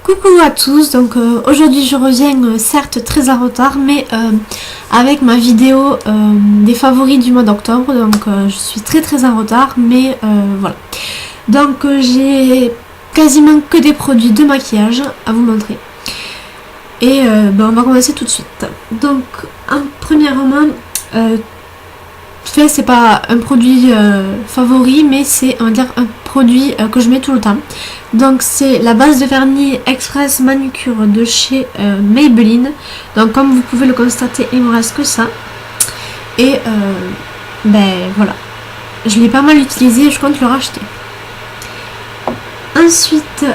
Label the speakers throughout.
Speaker 1: Coucou à tous, donc aujourd'hui je reviens certes très en retard mais avec ma vidéo des favoris du mois d'octobre, donc je suis très en retard mais voilà. Donc j'ai quasiment que des produits de maquillage à vous montrer et on va commencer tout de suite. Donc premièrement, c'est pas un produit favori mais c'est un produit que je mets tout le temps. Donc c'est la base de vernis Express Manucure de chez Maybelline. Donc comme vous pouvez le constater, il me reste que ça. Et voilà, je l'ai pas mal utilisé et je compte le racheter. Ensuite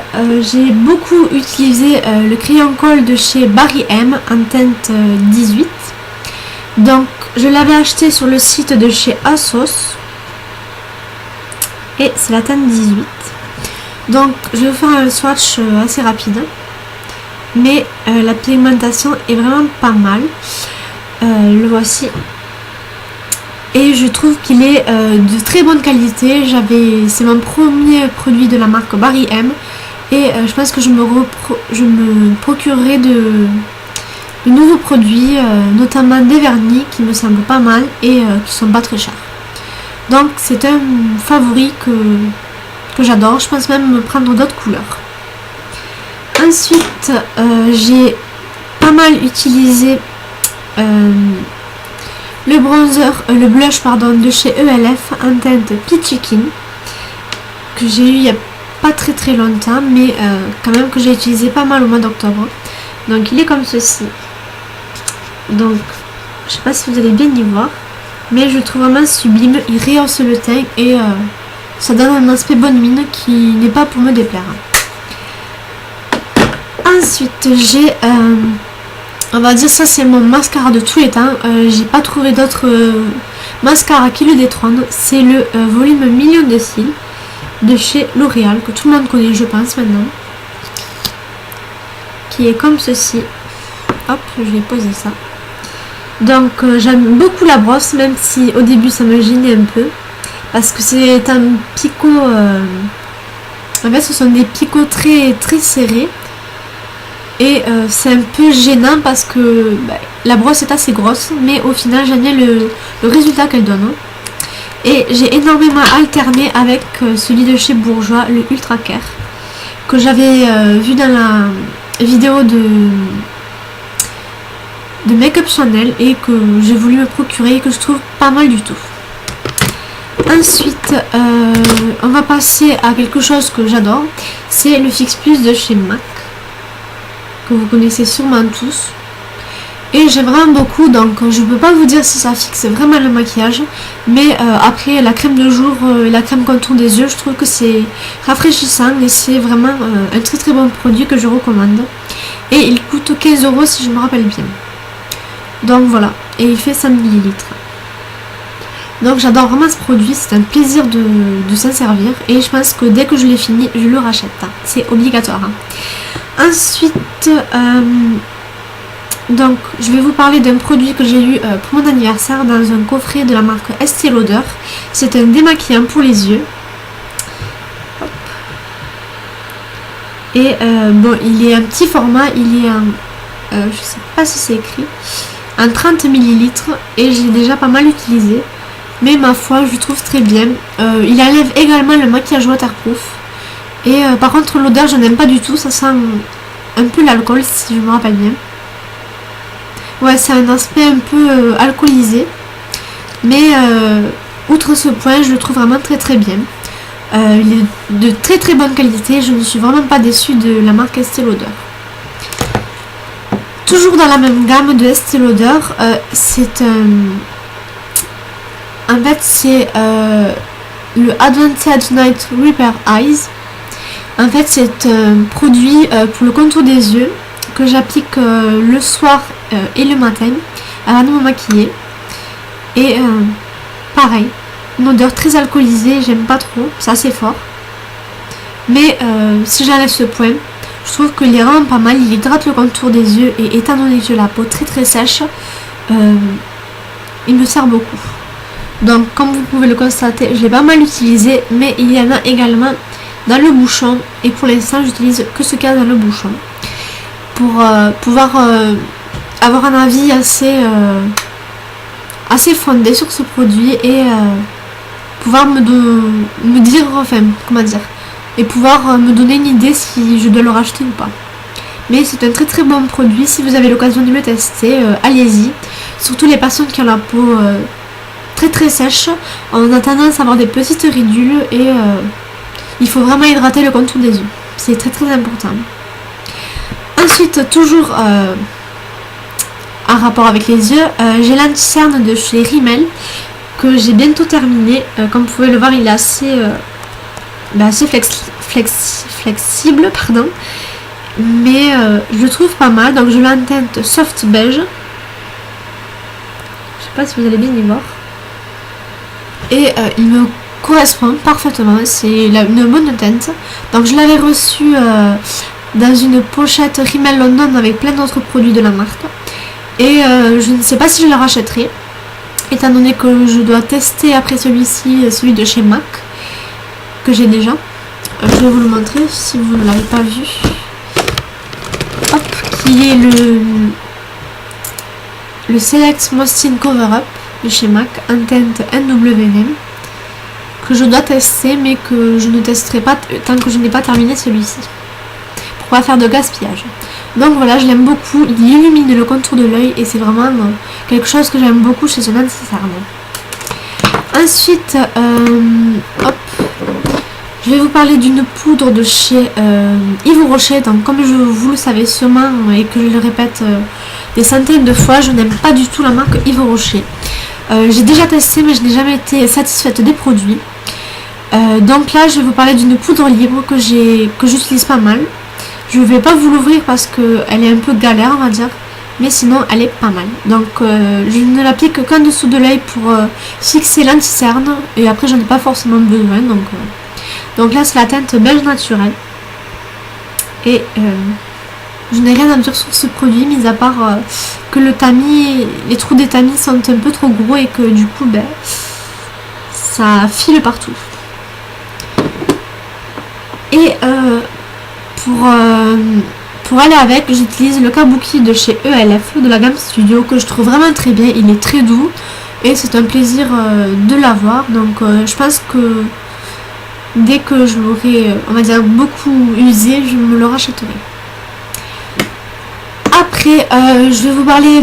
Speaker 1: j'ai beaucoup utilisé le crayon colle de chez Barry M en teinte 18. Donc je l'avais acheté sur le site de chez ASOS et c'est la teinte 18. Donc je vais vous faire un swatch assez rapide, mais la pigmentation est vraiment pas mal. Le voici et je trouve qu'il est de très bonne qualité. C'est mon premier produit de la marque Barry M et je pense que je me procurerai de nouveaux produits, notamment des vernis qui me semblent pas mal et qui sont pas très chers. Donc c'est un favori que j'adore. Je pense même me prendre d'autres couleurs. Ensuite j'ai pas mal utilisé le blush de chez ELF en teinte Peachy Keen, que j'ai eu il y a pas très longtemps mais quand même que j'ai utilisé pas mal au mois d'octobre. Donc il est comme ceci. Donc je sais pas si vous allez bien y voir, mais je le trouve vraiment sublime. Il rehausse le teint et ça donne un aspect bonne mine qui n'est pas pour me déplaire. Ensuite j'ai on va dire ça, c'est mon mascara de tous les temps. J'ai pas trouvé d'autres mascara qui le détrône. C'est le volume Million de cils de chez L'Oréal, que tout le monde connaît je pense maintenant, qui est comme ceci. Hop, je vais poser ça. Donc j'aime beaucoup la brosse, même si au début ça me gênait un peu parce que c'est un picot, en fait ce sont des picots très serrés et c'est un peu gênant parce que la brosse est assez grosse, mais au final j'aime bien le résultat qu'elle donne. Et j'ai énormément alterné avec celui de chez Bourjois, le Ultra Care, que j'avais vu dans la vidéo de Make-up Chanel et que j'ai voulu me procurer et que je trouve pas mal du tout. Ensuite on va passer à quelque chose que j'adore, c'est le Fix Plus de chez MAC, que vous connaissez sûrement tous et j'aime vraiment beaucoup. Donc je peux pas vous dire si ça fixe vraiment le maquillage, mais après la crème de jour et la crème contour des yeux, je trouve que c'est rafraîchissant et c'est vraiment un très bon produit que je recommande. Et il coûte 15 € si je me rappelle bien. Donc voilà, et il fait 5 ml. Donc j'adore vraiment ce produit, c'est un plaisir de s'en servir et je pense que dès que je l'ai fini, je le rachète. C'est obligatoire. Ensuite, donc je vais vous parler d'un produit que j'ai eu pour mon anniversaire dans un coffret de la marque Estée Lauder. C'est un démaquillant pour les yeux. Hop. Et il est un petit format, il est en, je sais pas si c'est écrit, en 30 ml et j'ai déjà pas mal utilisé, mais ma foi je le trouve très bien. Il enlève également le maquillage waterproof et par contre l'odeur je n'aime pas du tout, ça sent un peu l'alcool si je me rappelle bien. Ouais, c'est un aspect un peu alcoolisé, mais outre ce point je le trouve vraiment très bien. Il est de très bonne qualité, je ne suis vraiment pas déçue de la marque Estée Lauder. Toujours dans la même gamme de Estée Lauder, c'est en fait c'est le Advanced Night Repair Eyes. En fait c'est un produit pour le contour des yeux que j'applique le soir et le matin avant de me maquiller. Et pareil, une odeur très alcoolisée, j'aime pas trop, c'est assez fort. Mais si j'enlève ce point, je trouve qu'il est vraiment pas mal, il hydrate le contour des yeux et étant donné que j'ai la peau très sèche, il me sert beaucoup. Donc comme vous pouvez le constater, je l'ai pas mal utilisé, mais il y en a également dans le bouchon et pour l'instant j'utilise que ce qu'il y a dans le bouchon pour pouvoir avoir un avis assez fondé sur ce produit et pouvoir me dire, enfin comment dire, et pouvoir me donner une idée si je dois le racheter ou pas. Mais c'est un très très bon produit, si vous avez l'occasion de le tester, allez-y. Surtout les personnes qui ont la peau très très sèche, on a tendance à avoir des petites ridules et il faut vraiment hydrater le contour des yeux. C'est très très important. Ensuite, toujours en rapport avec les yeux, j'ai l'anti-cerne de chez Rimmel que j'ai bientôt terminé. Comme vous pouvez le voir, il est assez flexible, pardon. Mais je le trouve pas mal. Donc je l'ai en teinte soft beige. Je sais pas si vous allez bien y voir. Et il me correspond parfaitement. C'est une bonne teinte. Donc je l'avais reçu dans une pochette Rimmel London avec plein d'autres produits de la marque. Et je ne sais pas si je le rachèterai, étant donné que je dois tester après celui-ci, celui de chez MAC, que j'ai déjà. Je vais vous le montrer si vous ne l'avez pas vu. Hop, qui est le Select Mostin Cover Up de chez MAC en teinte NWM, que je dois tester mais que je ne testerai pas tant que je n'ai pas terminé celui-ci, pour pas faire de gaspillage. Donc voilà, je l'aime beaucoup, il illumine le contour de l'œil et c'est vraiment quelque chose que j'aime beaucoup chez un anti-cerne. Ensuite, hop, je vais vous parler d'une poudre de chez Yves Rocher. Donc comme vous le savez sûrement et que je le répète des centaines de fois, je n'aime pas du tout la marque Yves Rocher. J'ai déjà testé mais je n'ai jamais été satisfaite des produits. Donc là je vais vous parler d'une poudre libre que j'utilise pas mal. Je ne vais pas vous l'ouvrir parce qu'elle est un peu galère, on va dire, mais sinon elle est pas mal. Donc je ne l'applique qu'en dessous de l'œil pour fixer l'anti-cerne et après j'en ai pas forcément besoin. Donc là c'est la teinte beige naturelle et je n'ai rien à dire sur ce produit mis à part que les trous des tamis sont un peu trop gros et que du coup ça file partout. Et pour aller avec, j'utilise le kabuki de chez ELF de la gamme Studio que je trouve vraiment très bien. Il est très doux et c'est un plaisir de l'avoir. Donc je pense que dès que je l'aurai, on va dire, beaucoup usé, je me le rachèterai. Après, je vais vous parler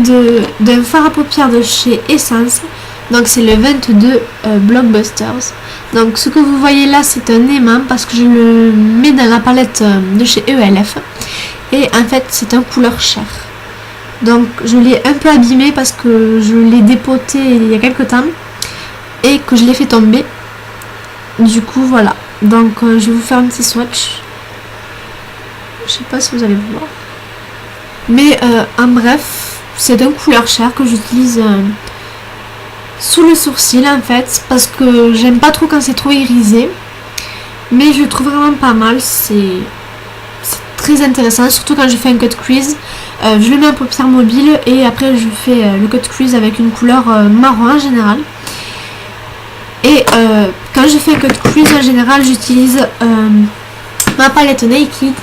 Speaker 1: d'un fard à paupières de chez Essence. Donc c'est le 22 Blockbusters. Donc ce que vous voyez là c'est un aimant parce que je le mets dans la palette de chez ELF. Et en fait c'est un couleur chair. Donc je l'ai un peu abîmé parce que je l'ai dépoté il y a quelques temps. Et que je l'ai fait tomber. Du coup voilà. Donc je vais vous faire un petit swatch. Je sais pas si vous allez voir. Mais en bref, c'est un couleur chair que j'utilise sous le sourcil en fait, parce que j'aime pas trop quand c'est trop irisé, mais je le trouve vraiment pas mal. C'est très intéressant, surtout quand je fais un cut crease. Je le mets en paupière mobile et après je fais le cut crease avec une couleur marron en général. Et quand je fais un cut crease en général, j'utilise ma palette Naked,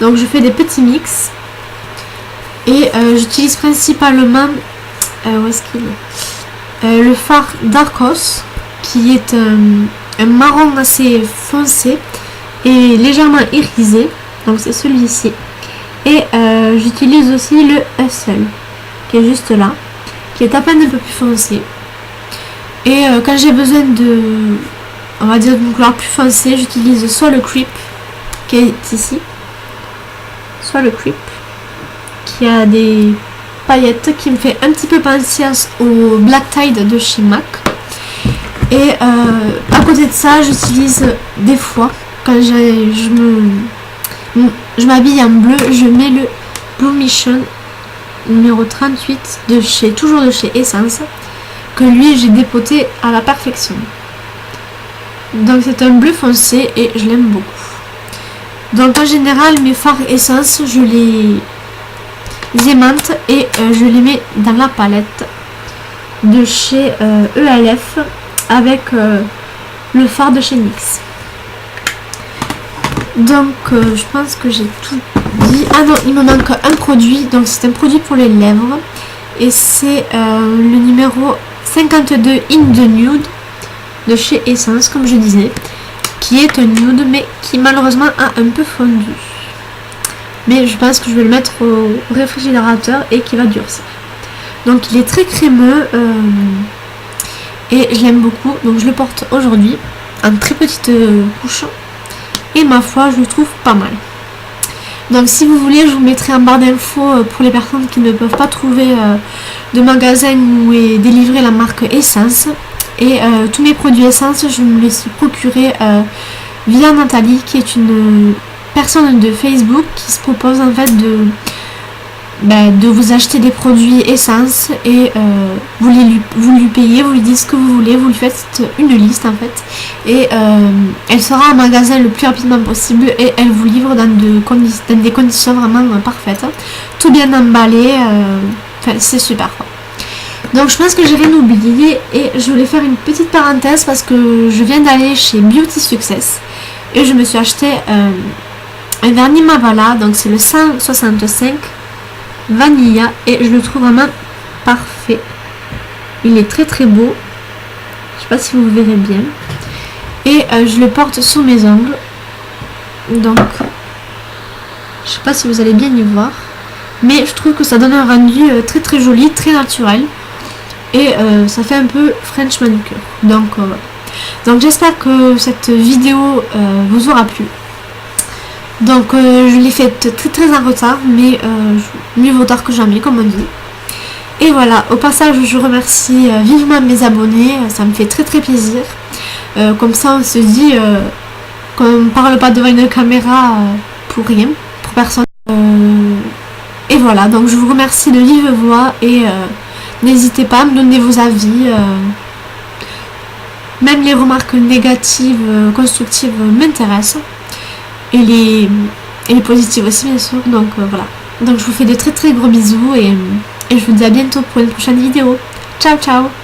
Speaker 1: donc je fais des petits mix et j'utilise principalement où est-ce qu'il est le fard Darkos qui est un marron assez foncé et légèrement irisé, donc c'est celui-ci. Et j'utilise aussi le Hustle qui est juste là, qui est à peine un peu plus foncé. Et quand j'ai besoin on va dire d'une couleur plus foncée, j'utilise soit le Creep qui est ici, soit le Creep qui a des paillettes qui me fait un petit peu penser au Black Tide de chez MAC. Et à côté de ça, j'utilise des fois, quand je m'habille en bleu, je mets le Blue Mission numéro 38 toujours de chez Essence, que lui j'ai dépoté à la perfection. Donc c'est un bleu foncé et je l'aime beaucoup. Donc en général mes fards Essence je les aimante et je les mets dans la palette de chez ELF avec le fard de chez NYX. Donc je pense que j'ai tout dit. Ah non, il me manque un produit, donc c'est un produit pour les lèvres et c'est le numéro 52 in the nude de chez Essence, comme je disais, qui est un nude mais qui malheureusement a un peu fondu, mais je pense que je vais le mettre au réfrigérateur et qui va durcir. Donc il est très crémeux et je l'aime beaucoup, donc je le porte aujourd'hui en très petite couche et ma foi je le trouve pas mal. Donc si vous voulez, je vous mettrai en barre d'infos pour les personnes qui ne peuvent pas trouver de magasin où est délivrée la marque Essence. Et tous mes produits Essence, je me les suis procurés via Nathalie, qui est une personne de Facebook qui se propose en fait de vous acheter des produits Essence et vous lui payez, vous lui dites ce que vous voulez, vous lui faites une liste en fait et elle sera en magasin le plus rapidement possible et elle vous livre dans des conditions vraiment parfaites, tout bien emballé, enfin c'est super quoi. Donc je pense que j'ai rien oublié et je voulais faire une petite parenthèse parce que je viens d'aller chez Beauty Success et je me suis acheté un vernis Mavala, donc c'est le 165 Vanilla et je le trouve vraiment parfait. Il est très très beau, je sais pas si vous verrez bien, et je le porte sous mes ongles, donc je sais pas si vous allez bien y voir, mais je trouve que ça donne un rendu très très joli, très naturel et ça fait un peu French manicure. Donc voilà. Donc j'espère que cette vidéo vous aura plu. Donc je l'ai faite très très en retard, mais mieux vaut tard que jamais, comme on dit. Et voilà, au passage je remercie vivement mes abonnés, ça me fait très très plaisir. Comme ça on se dit qu'on ne parle pas devant une caméra pour rien, pour personne. Et voilà, donc je vous remercie de vive voix et n'hésitez pas à me donner vos avis. Même les remarques négatives, constructives m'intéressent. Et les positives aussi bien sûr, donc voilà. Donc je vous fais de très très gros bisous et je vous dis à bientôt pour une prochaine vidéo. Ciao ciao.